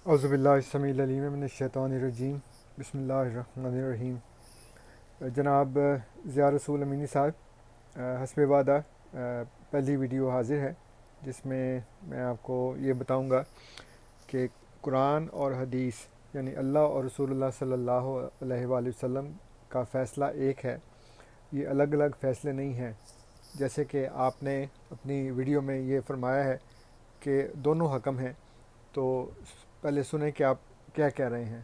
اعوذ باللہ السمیع العلیم من الشیطان الرجیم، بسم اللہ الرحمن الرحیم۔ جناب ضیاء رسول امینی صاحب، حسب وعدہ پہلی ویڈیو حاضر ہے جس میں آپ کو یہ بتاؤں گا کہ قرآن اور حدیث یعنی اللہ اور رسول اللہ صلی اللہ علیہ وآلہ وسلم کا فیصلہ ایک ہے، یہ الگ الگ فیصلے نہیں ہیں۔ جیسے کہ آپ نے اپنی ویڈیو میں یہ فرمایا ہے کہ دونوں حکم ہیں، تو پہلے سنیں کہ آپ کیا کہہ رہے ہیں۔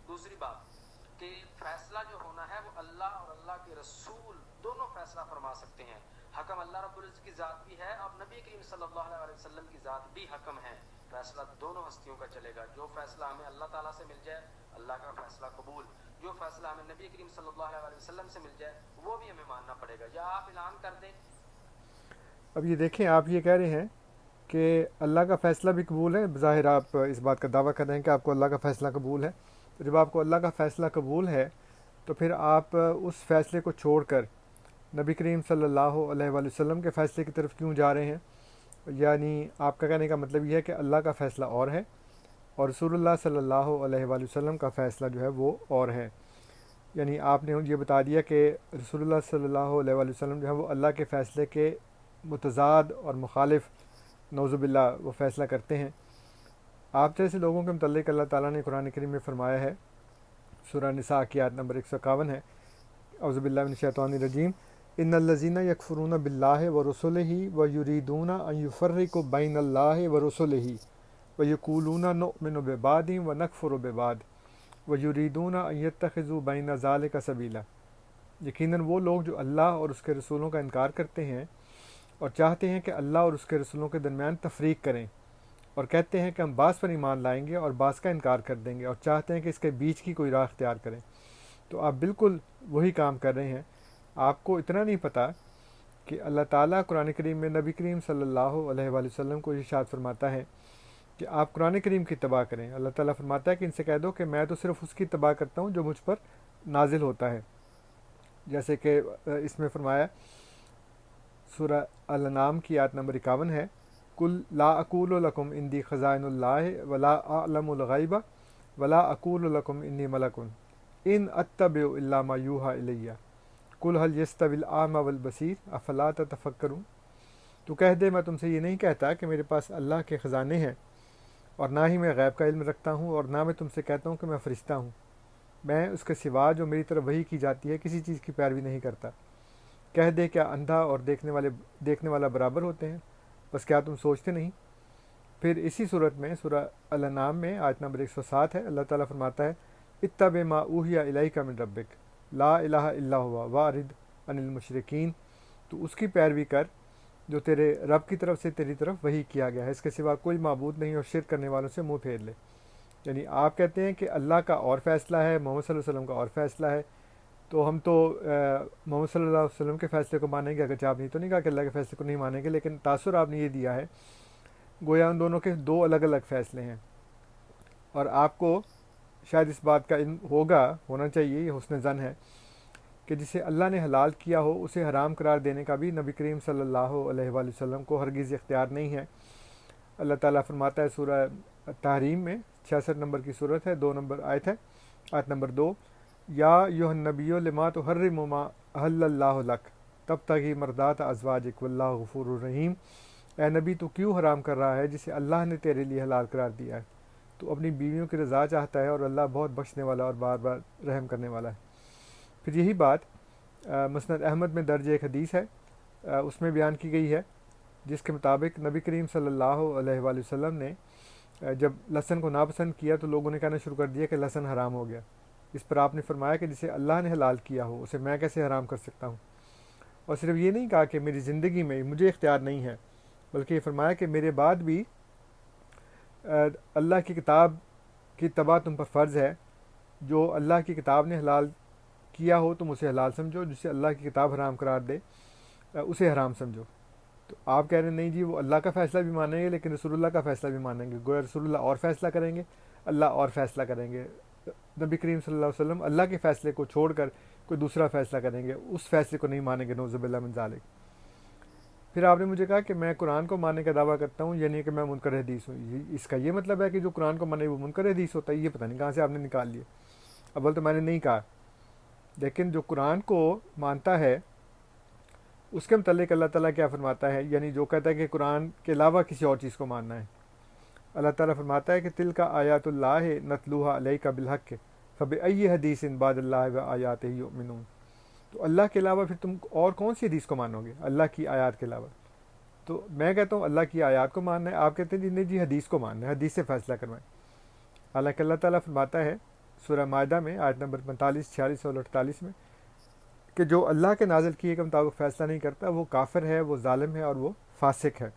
دوسری بات کہ فیصلہ جو ہونا ہے وہ اللہ اور اللہ کے رسول دونوں فیصلہ فرما سکتے ہیں۔ حکم اللہ رب العزت کی ذات بھی ہے اور نبی کریم صلی اللہ علیہ وسلم کی ذات بھی حکم ہے۔ فیصلہ دونوں ہستیوں کا چلے گا۔ جو فیصلہ ہمیں اللہ تعالیٰ سے مل جائے اللہ کا فیصلہ قبول، جو فیصلہ ہمیں نبی کریم صلی اللہ علیہ وسلم سے مل جائے وہ بھی ہمیں ماننا پڑے گا۔ یا آپ اعلان کر دیں۔ اب یہ دیکھیں، آپ یہ کہہ رہے ہیں کہ اللہ کا فیصلہ بھی قبول ہے، بظاہر آپ اس بات کا دعویٰ کر رہے ہیں کہ آپ کو اللہ کا فیصلہ قبول ہے۔ تو جب آپ کو اللہ کا فیصلہ قبول ہے تو پھر آپ اس فیصلے کو چھوڑ کر نبی کریم صلی اللہ علیہ وآلہ وسلم کے فیصلے کی طرف کیوں جا رہے ہیں؟ یعنی آپ کا کہنے کا مطلب یہ ہے کہ اللہ کا فیصلہ اور ہے اور رسول اللہ صلی اللہ علیہ وآلہ وسلم کا فیصلہ جو ہے وہ اور ہے۔ یعنی آپ نے یہ بتا دیا کہ رسول اللہ صلی اللہ علیہ وآلہ وسلم جو ہے وہ اللہ کے فیصلے کے متضاد اور مخالف نعوذ باللہ وہ فیصلہ کرتے ہیں۔ آپ جیسے لوگوں کے متعلق اللہ تعالیٰ نے قرآن کریم میں فرمایا ہے، سورہ نساء کی آیت نمبر 151 ہے، اعوذ باللہ من الشیطان الرجیم، ان الذین یکفرون باللہ ورسلہ ویریدون ان یفرقوا بین اللہ ورسلہ ویقولون نؤمن ببعض ونکفر ببعض ویریدون ان یتخذوا بین ذلک سبیلا۔ یقیناً وہ لوگ جو اللہ اور اس کے رسولوں کا انکار کرتے ہیں اور چاہتے ہیں کہ اللہ اور اس کے رسولوں کے درمیان تفریق کریں، اور کہتے ہیں کہ ہم بعض پر ایمان لائیں گے اور بعض کا انکار کر دیں گے، اور چاہتے ہیں کہ اس کے بیچ کی کوئی راہ اختیار کریں، تو آپ بالکل وہی کام کر رہے ہیں۔ آپ کو اتنا نہیں پتہ کہ اللہ تعالیٰ قرآن کریم میں نبی کریم صلی اللہ علیہ وآلہ وسلم کو ارشاد فرماتا ہے کہ آپ قرآن کریم کی اتباع کریں۔ اللہ تعالیٰ فرماتا ہے کہ ان سے کہہ دو کہ میں تو صرف اس کی اتباع کرتا ہوں جو مجھ پر نازل ہوتا ہے۔ جیسے کہ اس میں فرمایا سورہ الانعام کی آیت نمبر 51 ہے، کل لا اقول لکم اندی خزائن اللہ ولا اعلم الغیب ولا اقول لکم انی ملک ان اتبع الا ما یوحی الیہ قل هل یستوی الاعمی والبصیر افلا تتفکرون۔ تو کہہ دے میں تم سے یہ نہیں کہتا کہ میرے پاس اللہ کے خزانے ہیں، اور نہ ہی میں غیب کا علم رکھتا ہوں، اور نہ میں تم سے کہتا ہوں کہ میں فرشتہ ہوں۔ میں اس کے سوا جو میری طرف وحی کی جاتی ہے کسی چیز کی پیروی نہیں کرتا۔ کہہ دے کیا اندھا اور دیکھنے والا برابر ہوتے ہیں؟ بس کیا تم سوچتے نہیں؟ پھر اسی صورت میں سورہ الانعام میں آیت نمبر 107 ہے، اللہ تعالیٰ فرماتا ہے اتبع ما اوحی الیک من ربک لا الہ الا ہوا واعرض عن المشرکین۔ تو اس کی پیروی کر جو تیرے رب کی طرف سے تیری طرف وحی کیا گیا ہے، اس کے سوا کوئی معبود نہیں، اور شرک کرنے والوں سے منہ پھیر لے۔ یعنی آپ کہتے ہیں کہ اللہ کا اور فیصلہ ہے، محمد صلی اللہ علیہ وسلم کا اور فیصلہ ہے، تو ہم تو محمد صلی اللہ علیہ وسلم کے فیصلے کو مانیں گے، اگرچہ آپ نے تو نہیں کہا کہ اللہ کے فیصلے کو نہیں مانیں گے، لیکن تاثر آپ نے یہ دیا ہے گویا ان دونوں کے دو الگ الگ فیصلے ہیں۔ اور آپ کو شاید اس بات کا علم ہونا چاہیے، یہ حسن ظن ہے کہ جسے اللہ نے حلال کیا ہو اسے حرام قرار دینے کا بھی نبی کریم صلی اللہ علیہ وآلہ وسلم کو ہرگز اختیار نہیں ہے۔ اللہ تعالیٰ فرماتا ہے سورہ تحریم میں 66 نمبر کی صورت ہے، 2 نمبر آیت ہے، آیت نمبر 2، یا ایھا النبی لما تحرم ما احل اللہ لک تبتغی مرضات ازواجک واللہ غفور الرحیم۔ اے نبی تو کیوں حرام کر رہا ہے جسے اللہ نے تیرے لیے حلال قرار دیا ہے؟ تو اپنی بیویوں کی رضا چاہتا ہے، اور اللہ بہت بخشنے والا اور بار بار رحم کرنے والا ہے۔ پھر یہی بات مسند احمد میں درج ایک حدیث ہے، اس میں بیان کی گئی ہے، جس کے مطابق نبی کریم صلی اللہ علیہ وآلہ وسلم نے جب لہسن کو ناپسند کیا تو لوگوں نے کہنا شروع کر دیا کہ لہسن حرام ہو گیا۔ اس پر آپ نے فرمایا کہ جسے اللہ نے حلال کیا ہو اسے میں کیسے حرام کر سکتا ہوں؟ اور صرف یہ نہیں کہا کہ میری زندگی میں مجھے اختیار نہیں ہے، بلکہ یہ فرمایا کہ میرے بعد بھی اللہ کی کتاب کی اتباع تم پر فرض ہے۔ جو اللہ کی کتاب نے حلال کیا ہو تم اسے حلال سمجھو، جسے اللہ کی کتاب حرام قرار دے اسے حرام سمجھو۔ تو آپ کہہ رہے ہیں نہیں جی، وہ اللہ کا فیصلہ بھی مانیں گے لیکن رسول اللہ کا فیصلہ بھی مانیں گے، گویا رسول اللہ اور فیصلہ کریں گے، اللہ اور فیصلہ کریں گے۔ نبی کریم صلی اللہ علیہ وسلم اللہ کے فیصلے کو چھوڑ کر کوئی دوسرا فیصلہ کریں گے، اس فیصلے کو نہیں مانیں گے، نعوذ باللہ من ذالک۔ پھر آپ نے مجھے کہا کہ میں قرآن کو ماننے کا دعویٰ کرتا ہوں، یعنی کہ میں منکر حدیث ہوں، اس کا یہ مطلب ہے کہ جو قرآن کو مانے وہ منکر حدیث ہوتا ہے؟ یہ پتہ نہیں کہاں سے آپ نے نکال لیا۔ اول تو میں نے نہیں کہا، لیکن جو قرآن کو مانتا ہے اس کے متعلق اللہ تعالیٰ کیا فرماتا ہے، یعنی جو کہتا ہے کہ قرآن کے علاوہ کسی اور چیز کو ماننا ہے، اللہ تعالیٰ فرماتا ہے کہ تل کا آیات اللہ نتلوہا علیک بالحق فبأی حدیث بعد اللہ و آیاتہ یؤمنون۔ تو اللہ کے علاوہ پھر تم اور کون سی حدیث کو مانو گے اللہ کی آیات کے علاوہ؟ تو میں کہتا ہوں اللہ کی آیات کو ماننا ہے، آپ کہتے ہیں جی جی حدیث کو ماننا ہے، حدیث سے فیصلہ کروائیں۔ حالانکہ اللہ تعالیٰ فرماتا ہے سورہ مائدہ میں آیت نمبر 45، 46 اور 48 میں کہ جو اللہ کے نازل کیے کے مطابق فیصلہ نہیں کرتا وہ کافر ہے، وہ ظالم ہے اور وہ فاسق ہے۔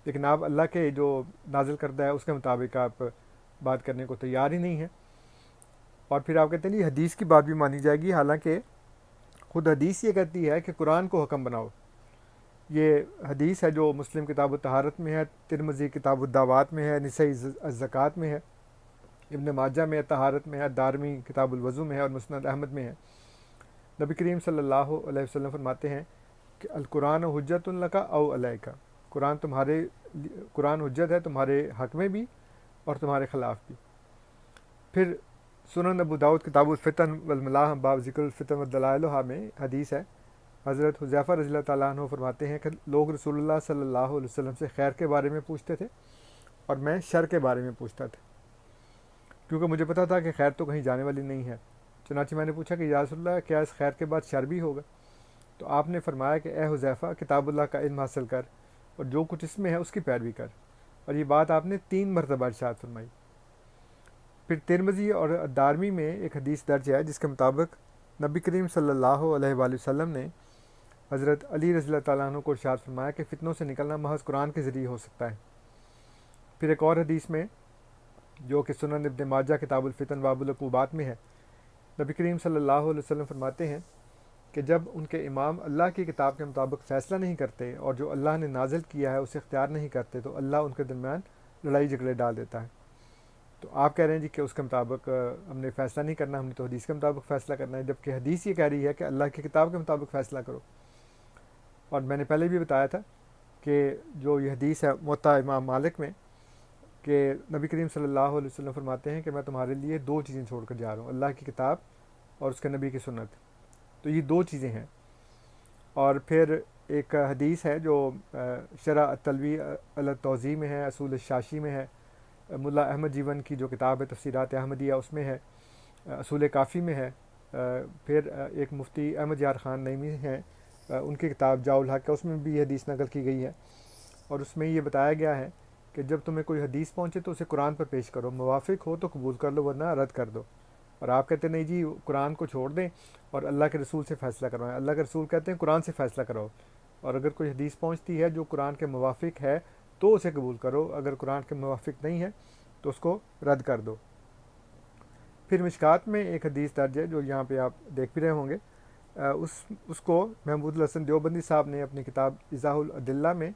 لیکن آپ اللہ کے جو نازل کردہ ہے اس کے مطابق آپ بات کرنے کو تیار ہی نہیں ہیں، اور پھر آپ کہتے ہیں جی حدیث کی بات بھی مانی جائے گی، حالانکہ خود حدیث یہ کہتی ہے کہ قرآن کو حکم بناؤ۔ یہ حدیث ہے جو مسلم کتاب الطہارت میں ہے، ترمذی کتاب الدعوات میں ہے، نسائی الزکوٰۃ میں ہے، ابن ماجہ میں ہے، طہارت میں ہے، دارمی کتاب الوضو میں ہے، اور مسند احمد میں ہے۔ نبی کریم صلی اللہ علیہ وسلم فرماتے ہیں کہ القرآن حجت لک او علیک، قرآن حجت ہے تمہارے حق میں بھی اور تمہارے خلاف بھی۔ پھر سنن ابو داؤد کتاب الفتن والملاح باب ذکر الفتن والدلائلہ میں حدیث ہے، حضرت حذیفہ رضی اللہ تعالیٰ عنہ فرماتے ہیں کہ لوگ رسول اللہ صلی اللہ علیہ وسلم سے خیر کے بارے میں پوچھتے تھے اور میں شر کے بارے میں پوچھتا تھا، کیونکہ مجھے پتا تھا کہ خیر تو کہیں جانے والی نہیں ہے۔ چنانچہ میں نے پوچھا کہ یا رسول اللہ کیا اس خیر کے بعد شر بھی ہوگا؟ تو آپ نے فرمایا کہ اے حذیفہ کتاب اللہ کا علم حاصل کر اور جو کچھ اس میں ہے اس کی پیروی کر، اور یہ بات آپ نے 3 مرتبہ ارشاد فرمائی۔ پھر ترمذی اور دارمی میں ایک حدیث درج ہے جس کے مطابق نبی کریم صلی اللہ علیہ وآلہ وسلم نے حضرت علی رضی اللہ تعالیٰ عنہ کو ارشاد فرمایا کہ فتنوں سے نکلنا محض قرآن کے ذریعے ہو سکتا ہے۔ پھر ایک اور حدیث میں جو کہ سنن ابن ماجہ کتاب الفتن باب العقوبات میں ہے، نبی کریم صلی اللہ علیہ وسلم فرماتے ہیں کہ جب ان کے امام اللہ کی کتاب کے مطابق فیصلہ نہیں کرتے اور جو اللہ نے نازل کیا ہے اسے اختیار نہیں کرتے تو اللہ ان کے درمیان لڑائی جھگڑے ڈال دیتا ہے۔ تو آپ کہہ رہے ہیں جی کہ اس کے مطابق ہم نے فیصلہ نہیں کرنا، ہم نے تو حدیث کے مطابق فیصلہ کرنا ہے، جبکہ حدیث یہ کہہ رہی ہے کہ اللہ کی کتاب کے مطابق فیصلہ کرو۔ اور میں نے پہلے بھی بتایا تھا کہ جو یہ حدیث ہے موطا امام مالک میں کہ نبی کریم صلی اللہ علیہ وسلم فرماتے ہیں کہ میں تمہارے لیے 2 چیزیں چھوڑ کر جا رہا ہوں، اللہ کی کتاب اور اس کے نبی کی سنت۔ تو یہ 2 چیزیں ہیں۔ اور پھر ایک حدیث ہے جو شرح التلوی علی التوضیح میں ہے، اصول الشاشی میں ہے، ملا احمد جیون کی جو کتاب ہے تفسیرات احمدیہ اس میں ہے، اصول کافی میں ہے، پھر ایک مفتی احمد یار خان نعیمی ہیں ان کی کتاب جاء الحق ہے، اس میں بھی یہ حدیث نقل کی گئی ہے، اور اس میں یہ بتایا گیا ہے کہ جب تمہیں کوئی حدیث پہنچے تو اسے قرآن پر پیش کرو، موافق ہو تو قبول کر لو ورنہ رد کر دو۔ اور آپ کہتے نہیں جی قرآن کو چھوڑ دیں اور اللہ کے رسول سے فیصلہ کروائیں، اللہ کے رسول کہتے ہیں قرآن سے فیصلہ کرو، اور اگر کوئی حدیث پہنچتی ہے جو قرآن کے موافق ہے تو اسے قبول کرو، اگر قرآن کے موافق نہیں ہے تو اس کو رد کر دو۔ پھر مشکات میں ایک حدیث درج ہے جو یہاں پہ آپ دیکھ بھی رہے ہوں گے، اس کو محمود الحسن دیوبندی صاحب نے اپنی کتاب ایضاح الادلہ میں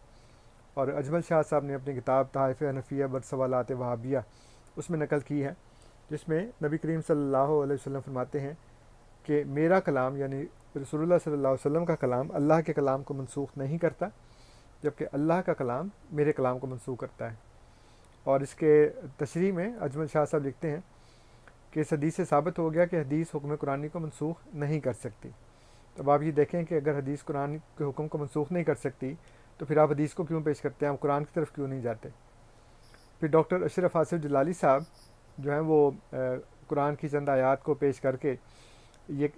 اور اجمل شاہ صاحب نے اپنی کتاب تحائف حنفیہ بر سوالات وہابیہ اس میں نقل کی ہے، جس میں نبی کریم صلی اللہ علیہ وسلم فرماتے ہیں کہ میرا کلام یعنی رسول اللہ صلی اللہ علیہ وسلم کا کلام اللہ کے کلام کو منسوخ نہیں کرتا، جبکہ اللہ کا کلام میرے کلام کو منسوخ کرتا ہے۔ اور اس کے تشریح میں اجمل شاہ صاحب لکھتے ہیں کہ اس حدیث سے ثابت ہو گیا کہ حدیث حکم قرآنی کو منسوخ نہیں کر سکتی۔ اب آپ یہ دیکھیں کہ اگر حدیث قرآن کے حکم کو منسوخ نہیں کر سکتی تو پھر آپ حدیث کو کیوں پیش کرتے ہیں، آپ قرآن کی طرف کیوں نہیں جاتے؟ پھر ڈاکٹر اشرف آصف جلالی صاحب جو ہیں وہ قرآن کی چند آیات کو پیش کر کے یہ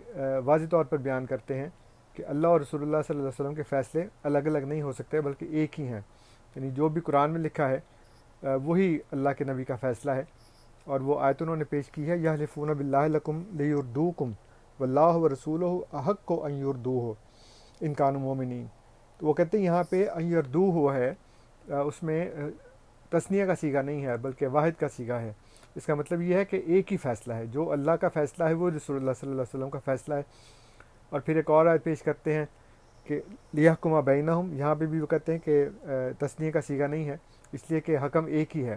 واضح طور پر بیان کرتے ہیں کہ اللہ اور رسول اللہ صلی اللہ علیہ وسلم کے فیصلے الگ الگ نہیں ہو سکتے بلکہ ایک ہی ہیں، یعنی جو بھی قرآن میں لکھا ہے وہی اللہ کے نبی کا فیصلہ ہے۔ اور وہ آیت انہوں نے پیش کی ہے یحلفون باللہ لکم لیردوکم واللہ ورسولہ احق ان یردوہ ان کانوا مؤمنین۔ تو وہ کہتے ہیں یہاں پہ ان یردوہ ہے، اس میں تثنیہ کا صیغہ نہیں ہے بلکہ واحد کا صیغہ ہے۔ اس کا مطلب یہ ہے کہ ایک ہی فیصلہ ہے، جو اللہ کا فیصلہ ہے وہ رسول اللہ صلی اللہ علیہ وسلم کا فیصلہ ہے۔ اور پھر ایک اور آیت پیش کرتے ہیں کہ لیحکم بینہم، یہاں پہ بھی وہ کہتے ہیں کہ تثنیہ کا صیغہ نہیں ہے، اس لیے کہ حکم ایک ہی ہے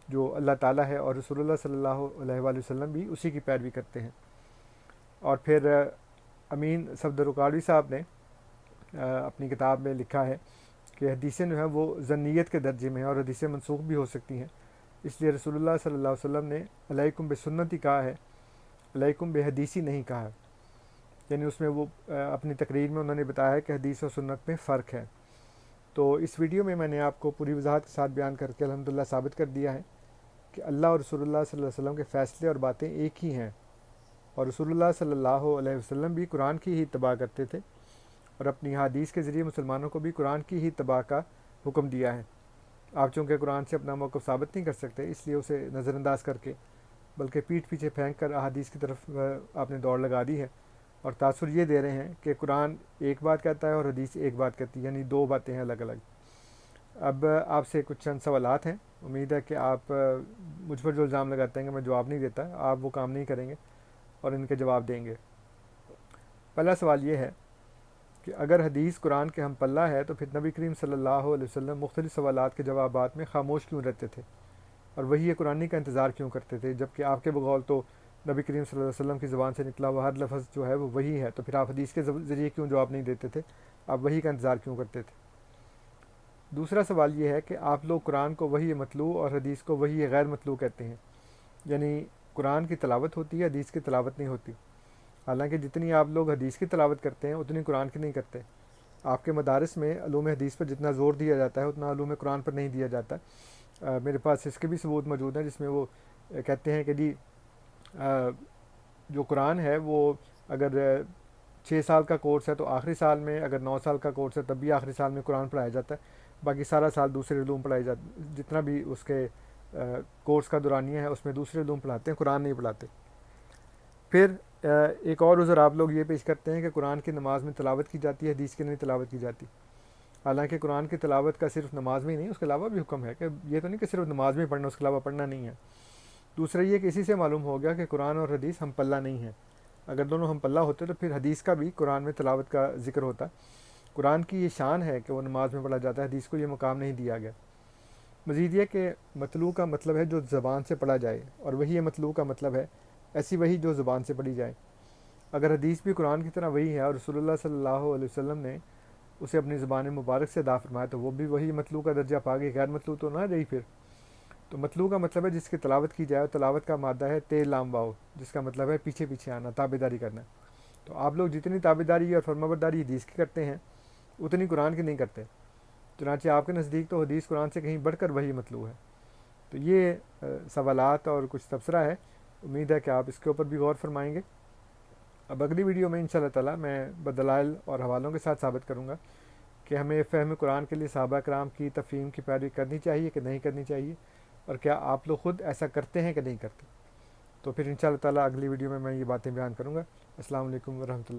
جو اللہ تعالیٰ ہے، اور رسول اللہ صلی اللہ علیہ وآلہ وسلم بھی اسی کی پیروی کرتے ہیں۔ اور پھر امین صفدر رکاڑوی صاحب نے اپنی کتاب میں لکھا ہے کہ حدیثیں جو ہیں وہ ظنیت کے درجے میں ہیں اور حدیثیں منسوخ بھی ہو سکتی ہیں، اس لیے رسول اللہ صلی اللہ علیہ وسلم نے علیکم بسنتی کہا ہے، علیکم بے حدیثی نہیں کہا ہے، یعنی اس میں وہ اپنی تقریر میں انہوں نے بتایا ہے کہ حدیث اور سنت میں فرق ہے۔ تو اس ویڈیو میں نے آپ کو پوری وضاحت کے ساتھ بیان کر کے الحمدللہ ثابت کر دیا ہے کہ اللہ اور رسول اللہ صلی اللہ علیہ وسلم کے فیصلے اور باتیں ایک ہی ہیں، اور رسول اللہ صلی اللہ علیہ وسلم بھی قرآن کی ہی اتباع کرتے تھے اور اپنی حدیث کے ذریعے مسلمانوں کو بھی قرآن کی ہی اتباع کا حکم دیا ہے۔ آپ چونکہ قرآن سے اپنا موقف ثابت نہیں کر سکتے، اس لیے اسے نظر انداز کر کے بلکہ پیٹھ پیچھے پھینک کر احادیث کی طرف آپ نے دوڑ لگا دی ہے اور تاثر یہ دے رہے ہیں کہ قرآن ایک بات کہتا ہے اور حدیث ایک بات کہتی ہے، یعنی دو باتیں ہیں الگ الگ۔ اب آپ سے کچھ چند سوالات ہیں، امید ہے کہ آپ مجھ پر جو الزام لگاتے ہیں کہ میں جواب نہیں دیتا، آپ وہ کام نہیں کریں گے اور ان کے جواب دیں گے۔ پہلا سوال یہ ہے کہ اگر حدیث قرآن کے ہم پلہ ہے تو پھر نبی کریم صلی اللہ علیہ وسلم مختلف سوالات کے جوابات میں خاموش کیوں رہتے تھے اور وہی قرآنی کا انتظار کیوں کرتے تھے، جبکہ آپ کے بقول تو نبی کریم صلی اللہ علیہ وسلم کی زبان سے نکلا ہوا ہر لفظ جو ہے وہ وہی ہے، تو پھر آپ حدیث کے ذریعے کیوں جواب نہیں دیتے تھے، آپ وہی کا انتظار کیوں کرتے تھے؟ دوسرا سوال یہ ہے کہ آپ لوگ قرآن کو وحی مطلوع اور حدیث کو وحی غیر مطلوع کہتے ہیں، یعنی قرآن کی تلاوت ہوتی ہے، حدیث کی تلاوت نہیں ہوتی، حالانکہ جتنی آپ لوگ حدیث کی تلاوت کرتے ہیں اتنی قرآن کی نہیں کرتے۔ آپ کے مدارس میں علوم حدیث پر جتنا زور دیا جاتا ہے اتنا علوم قرآن پر نہیں دیا جاتا۔ میرے پاس اس کے بھی ثبوت موجود ہیں جس میں وہ کہتے ہیں کہ جی جو قرآن ہے وہ اگر 6 سال کا کورس ہے تو آخری سال میں، اگر 9 سال کا کورس ہے تب بھی آخری سال میں قرآن پڑھایا جاتا ہے، باقی سارا سال دوسرے علوم پڑھائے جاتے، جتنا بھی اس کے کورس کا دورانیہ ہے اس میں دوسرے علوم پڑھاتے ہیں، قرآن نہیں پڑھاتے۔ پھر ایک اور عذر آپ لوگ یہ پیش کرتے ہیں کہ قرآن کی نماز میں تلاوت کی جاتی ہے، حدیث کی نہیں تلاوت کی جاتی، حالانکہ قرآن کی تلاوت کا صرف نماز میں ہی نہیں، اس کے علاوہ بھی حکم ہے، کہ یہ تو نہیں کہ صرف نماز میں پڑھنا، اس کے علاوہ پڑھنا نہیں ہے۔ دوسرا یہ کہ اسی سے معلوم ہو گیا کہ قرآن اور حدیث ہم پلہ نہیں ہیں، اگر دونوں ہم پلہ ہوتے تو پھر حدیث کا بھی قرآن میں تلاوت کا ذکر ہوتا۔ قرآن کی یہ شان ہے کہ وہ نماز میں پڑھا جاتا ہے، حدیث کو یہ مقام نہیں دیا گیا۔ مزید یہ کہ مطلوع کا مطلب ہے جو زبان سے پڑھا جائے، اور وہی مطلوع کا مطلب ہے ایسی وہی جو زبان سے پڑھی جائے۔ اگر حدیث بھی قرآن کی طرح وہی ہے اور رسول اللہ صلی اللہ علیہ وسلم نے اسے اپنی زبان مبارک سے ادا فرمایا تو وہ بھی وہی مطلوع کا درجہ پا گئی، غیر مطلوع تو نہ رہی پھر۔ تو مطلوع کا مطلب ہے جس کی تلاوت کی جائے، اور تلاوت کا مادہ ہے تے لام واو، جس کا مطلب ہے پیچھے پیچھے آنا، تابعداری کرنا۔ تو آپ لوگ جتنی تابعداری اور فرمانبرداری حدیث کی کرتے ہیں اتنی قرآن کی نہیں کرتے، چنانچہ آپ کے نزدیک تو حدیث قرآن سے کہیں بڑھ کر وہی مطلوع ہے۔ تو یہ سوالات اور کچھ تبصرہ ہے، امید ہے کہ آپ اس کے اوپر بھی غور فرمائیں گے۔ اب اگلی ویڈیو میں انشاءاللہ تعالی میں بدلائل اور حوالوں کے ساتھ ثابت کروں گا کہ ہمیں فہم قرآن کے لیے صحابہ کرام کی تفہیم کی پیروی کرنی چاہیے کہ نہیں کرنی چاہیے، اور کیا آپ لوگ خود ایسا کرتے ہیں کہ نہیں کرتے۔ تو پھر انشاءاللہ تعالی اگلی ویڈیو میں یہ باتیں بیان کروں گا۔ السلام علیکم ورحمۃ اللہ۔